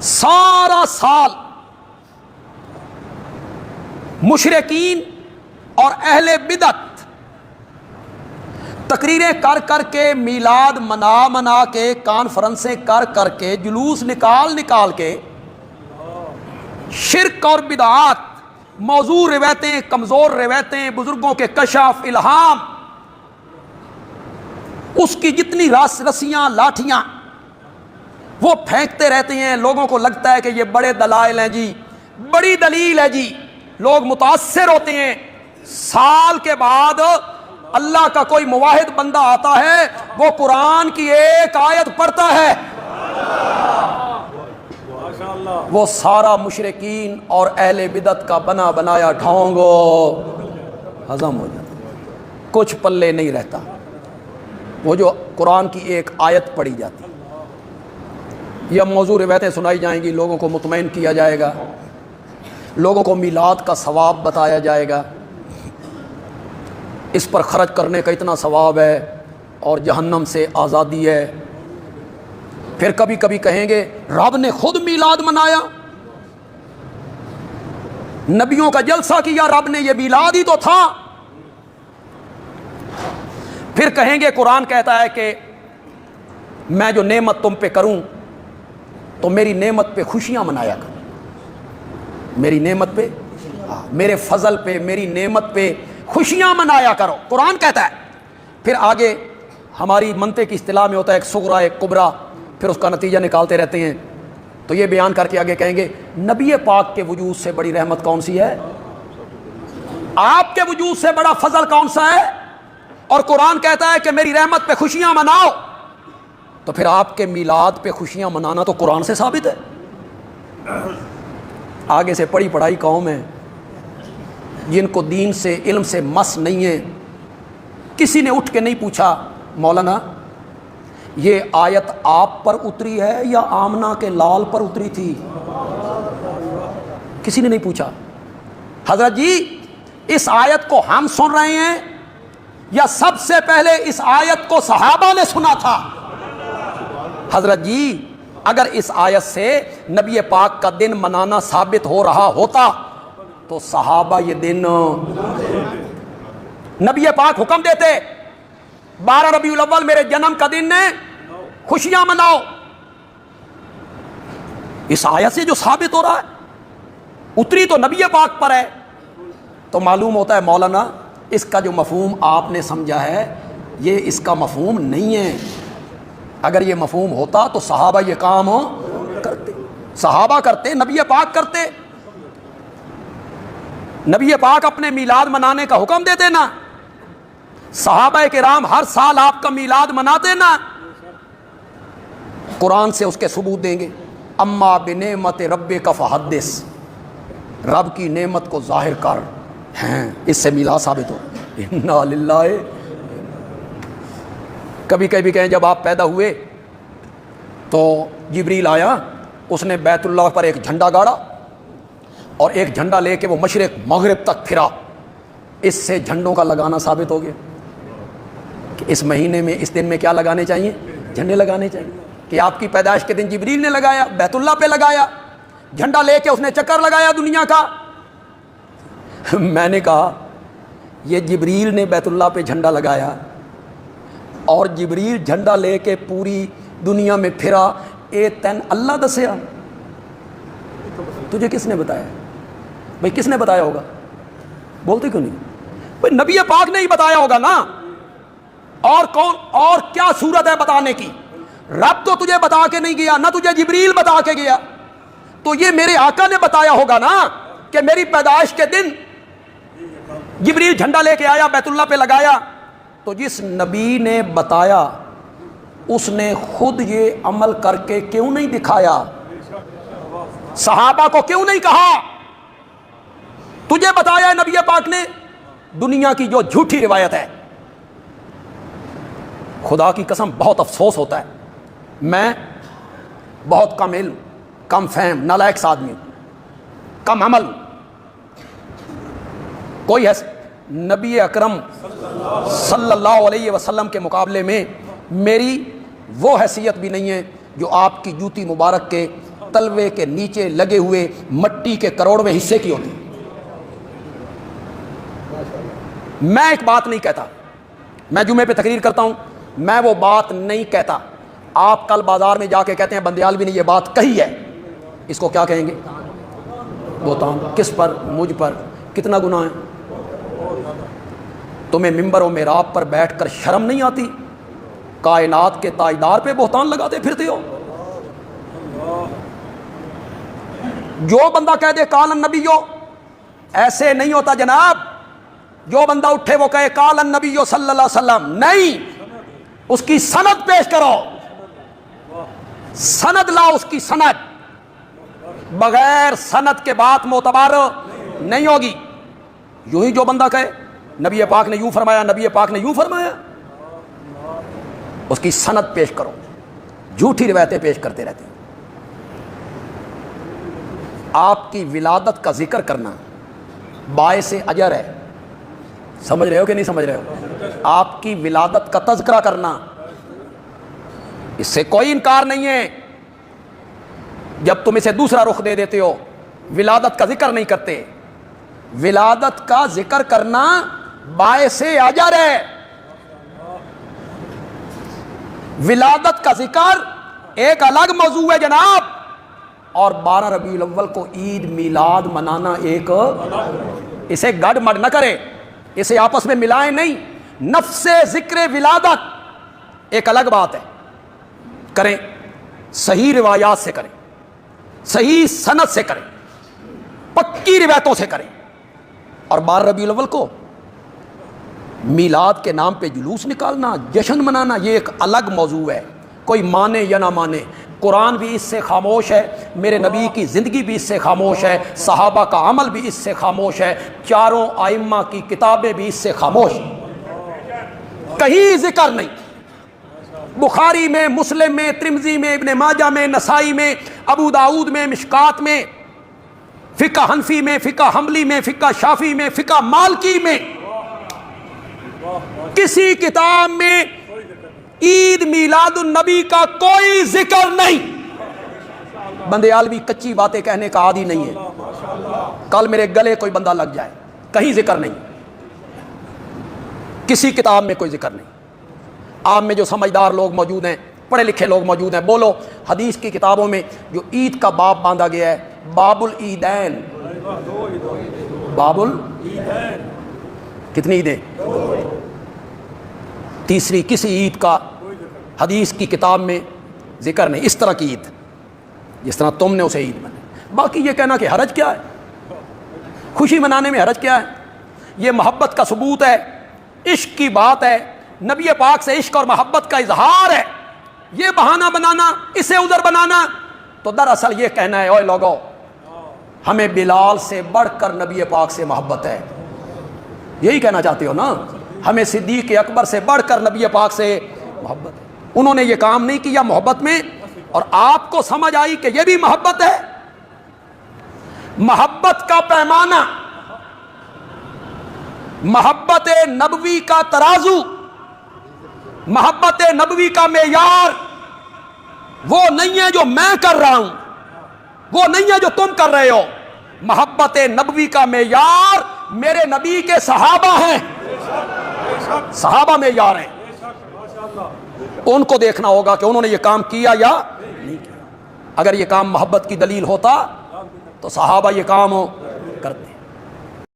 سارا سال مشرکین اور اہل بدعت تقریریں کر کر کے، میلاد منا کے، کانفرنسیں کر کر کے، جلوس نکال کے شرک اور بدعات، موضوع روایتیں، کمزور روایتیں، بزرگوں کے کشف، الہام، اس کی جتنی رسیاں لاٹھیاں وہ پھینکتے رہتے ہیں۔ لوگوں کو لگتا ہے کہ یہ بڑے دلائل ہیں جی، بڑی دلیل ہے جی، لوگ متاثر ہوتے ہیں۔ سال کے بعد اللہ کا کوئی موحد بندہ آتا ہے، وہ قرآن کی ایک آیت پڑھتا ہے، وہ سارا مشرکین اور اہل بدعت کا بنا بنایا ڈھونگو ہضم ہو جاتا، کچھ پلے نہیں رہتا۔ وہ جو قرآن کی ایک آیت پڑھی جاتی، یا موضوع روایتیں سنائی جائیں گی، لوگوں کو مطمئن کیا جائے گا، لوگوں کو میلاد کا ثواب بتایا جائے گا، اس پر خرچ کرنے کا اتنا ثواب ہے اور جہنم سے آزادی ہے۔ پھر کبھی کبھی کہیں گے رب نے خود میلاد منایا، نبیوں کا جلسہ کیا رب نے، یہ میلاد ہی تو تھا۔ پھر کہیں گے قرآن کہتا ہے کہ میں جو نعمت تم پہ کروں تو میری نعمت پہ خوشیاں منایا کرو، میری نعمت پہ، میرے فضل پہ، میری نعمت پہ خوشیاں منایا کرو، قرآن کہتا ہے۔ پھر آگے ہماری منطق کی اصطلاح میں ہوتا ہے ایک صغرا ایک کبرا، پھر اس کا نتیجہ نکالتے رہتے ہیں، تو یہ بیان کر کے آگے کہیں گے نبی پاک کے وجود سے بڑی رحمت کون سی ہے، آپ کے وجود سے بڑا فضل کون سا ہے، اور قرآن کہتا ہے کہ میری رحمت پہ خوشیاں مناؤ، تو پھر آپ کے میلاد پہ خوشیاں منانا تو قرآن سے ثابت ہے۔ آگے سے پڑھی پڑھائی قوم ہے، جن کو دین سے، علم سے مس نہیں ہے، کسی نے اٹھ کے نہیں پوچھا مولانا یہ آیت آپ پر اتری ہے یا آمنہ کے لال پر اتری تھی، کسی نے نہیں پوچھا۔ حضرت جی اس آیت کو ہم سن رہے ہیں یا سب سے پہلے اس آیت کو صحابہ نے سنا تھا؟ حضرت جی اگر اس آیت سے نبی پاک کا دن منانا ثابت ہو رہا ہوتا تو صحابہ یہ دن، نبی پاک حکم دیتے 12 ربیع الاول میرے جنم کا دن ہے، خوشیاں مناؤ۔ اس آیت سے جو ثابت ہو رہا ہے، اتری تو نبی پاک پر ہے، تو معلوم ہوتا ہے مولانا اس کا جو مفہوم آپ نے سمجھا ہے یہ اس کا مفہوم نہیں ہے۔ اگر یہ مفہوم ہوتا تو صحابہ یہ کام کرتے، صحابہ کرتے، نبی پاک کرتے، نبی پاک اپنے میلاد منانے کا حکم دیتے نا، صحابہ کرام ہر سال آپ کا میلاد مناتے نا، قرآن سے اس کے ثبوت دیں گے۔ اما بنعمت ربک فحدث، رب کی نعمت کو ظاہر کر، ہیں اس سے میلاد ثابت ہو۔ انا للہ، کبھی کبھی کہیں جب آپ پیدا ہوئے تو جبریل آیا، اس نے بیت اللہ پر ایک جھنڈا گاڑا اور ایک جھنڈا لے کے وہ مشرق مغرب تک پھرا، اس سے جھنڈوں کا لگانا ثابت ہو گیا کہ اس مہینے میں، اس دن میں کیا لگانے چاہیے، جھنڈے لگانے چاہیے۔ کہ آپ کی پیدائش کے دن جبریل نے لگایا، بیت اللہ پہ لگایا، جھنڈا لے کے اس نے چکر لگایا دنیا کا۔ میں نے کہا یہ جبریل نے بیت اللہ پہ جھنڈا لگایا اور جبریل جھنڈا لے کے پوری دنیا میں پھرا، اے تین اللہ دسیا، تجھے کس نے بتایا؟ بھئی کس نے بتایا ہوگا؟ بولتے کیوں نہیں؟ بھئی نبی پاک نے ہی بتایا ہوگا نا، اور کون، اور کیا صورت ہے بتانے کی؟ رب تو تجھے بتا کے نہیں گیا، نہ تجھے جبریل بتا کے گیا، تو یہ میرے آقا نے بتایا ہوگا نا کہ میری پیدائش کے دن جبریل جھنڈا لے کے آیا، بیت اللہ پہ لگایا۔ تو جس نبی نے بتایا اس نے خود یہ عمل کر کے کیوں نہیں دکھایا؟ صحابہ کو کیوں نہیں کہا تجھے بتایا نبی پاک نے؟ دنیا کی جو جھوٹی روایت ہے، خدا کی قسم بہت افسوس ہوتا ہے، میں بہت کم علم، کم فہم، نالائق آدمی، کم عمل، کوئی ہے نبی اکرم صلی اللہ علیہ وسلم کے مقابلے میں میری وہ حیثیت بھی نہیں ہے جو آپ کی جوتی مبارک کے تلوے کے نیچے لگے ہوئے مٹی کے کروڑویں حصے کی ہوتی. میں ایک بات نہیں کہتا, میں جمعے پہ تقریر کرتا ہوں, میں وہ بات نہیں کہتا. آپ کل بازار میں جا کے کہتے ہیں بندیالوی نے یہ بات کہی ہے, اس کو کیا کہیں گے؟ بہتان. کس پر؟ مجھ پر. کتنا گناہ ہے؟ تمہیں ممبر و محراب پر بیٹھ کر شرم نہیں آتی؟ کائنات کے تاجدار پہ بہتان لگاتے پھرتے ہو. جو بندہ کہہ دے قال النبی، ایسے نہیں ہوتا جناب. جو بندہ اٹھے وہ کہے قال النبی صلی اللہ علیہ وسلم، نہیں، اس کی سند پیش کرو، سند لاؤ، اس کی سند. بغیر سند کے بات معتبر نہیں ہوگی. یوں ہی جو بندہ کہے نبی پاک نے یوں فرمایا، نبی پاک نے یوں فرمایا، اس کی سند پیش کرو. جھوٹی روایتیں پیش کرتے رہتے ہیں. آپ کی ولادت کا ذکر کرنا باعث اجر ہے. سمجھ رہے ہو کہ نہیں سمجھ رہے ہو؟ آپ کی ولادت کا تذکرہ کرنا، اس سے کوئی انکار نہیں ہے. جب تم اسے دوسرا رخ دے دیتے ہو، ولادت کا ذکر نہیں کرتے. ولادت کا ذکر کرنا باعث اجر ہے. ولادت کا ذکر ایک الگ موضوع ہے جناب. اور 12 ربیع الاول کو عید میلاد منانا ایک، اسے گڑ مڑ نہ کرے، اسے آپس میں ملائیں نہیں. نفس ذکر ولادت ایک الگ بات ہے. کریں، صحیح روایات سے کریں، صحیح سند سے کریں، پکی روایتوں سے کریں. اور 12 ربیع الاول کو میلاد کے نام پہ جلوس نکالنا، جشن منانا، یہ ایک الگ موضوع ہے. کوئی مانے یا نہ مانے، قرآن بھی اس سے خاموش ہے، میرے نبی کی زندگی بھی اس سے خاموش ہے، صحابہ کا عمل بھی اس سے خاموش ہے، چاروں ائمہ کی کتابیں بھی اس سے خاموش ہیں. کہیں ذکر نہیں. بخاری میں، مسلم میں، ترمذی میں، ابن ماجہ میں، نسائی میں، ابو داؤد میں، مشکات میں، فقہ حنفی میں، فقہ حنبلی میں، فقہ شافعی میں، فقہ مالکی میں، کسی کتاب میں عید میلاد النبی کا کوئی ذکر نہیں. بندیالوی کچی باتیں کہنے کا عادی نہیں ہے. کل میرے گلے کوئی بندہ لگ جائے، کہیں ذکر نہیں، کسی کتاب میں کوئی ذکر نہیں. آپ میں جو سمجھدار لوگ موجود ہیں، پڑھے لکھے لوگ موجود ہیں، بولو حدیث کی کتابوں میں جو عید کا باب باندھا گیا ہے، باب العیدین، باب العیدین، کتنی عیدیں؟ تیسری کسی عید کا حدیث کی کتاب میں ذکر نہیں. اس طرح کی عید جس طرح تم نے اسے عید منائی. باقی یہ کہنا کہ حرج کیا ہے، خوشی منانے میں حرج کیا ہے؟ یہ محبت کا ثبوت ہے، عشق کی بات ہے، نبی پاک سے عشق اور محبت کا اظہار ہے. یہ بہانہ بنانا، اسے ادھر بنانا، تو دراصل یہ کہنا ہے اوے لوگو ہمیں بلال سے بڑھ کر نبی پاک سے محبت ہے. یہی کہنا چاہتے ہو نا؟ ہمیں صدیق اکبر سے بڑھ کر نبی پاک سے محبت ہے. انہوں نے یہ کام نہیں کیا محبت میں، اور آپ کو سمجھ آئی کہ یہ بھی محبت ہے. محبت کا پیمانہ، محبت نبوی کا ترازو، محبت نبوی کا معیار وہ نہیں ہے جو میں کر رہا ہوں، وہ نہیں ہے جو تم کر رہے ہو. محبت نبوی کا معیار میرے نبی کے صحابہ ہیں، صحابہ معیار ہیں. ان کو دیکھنا ہوگا کہ انہوں نے یہ کام کیا یا نہیں کیا. اگر یہ کام محبت کی دلیل ہوتا تو صحابہ یہ کام کرتے.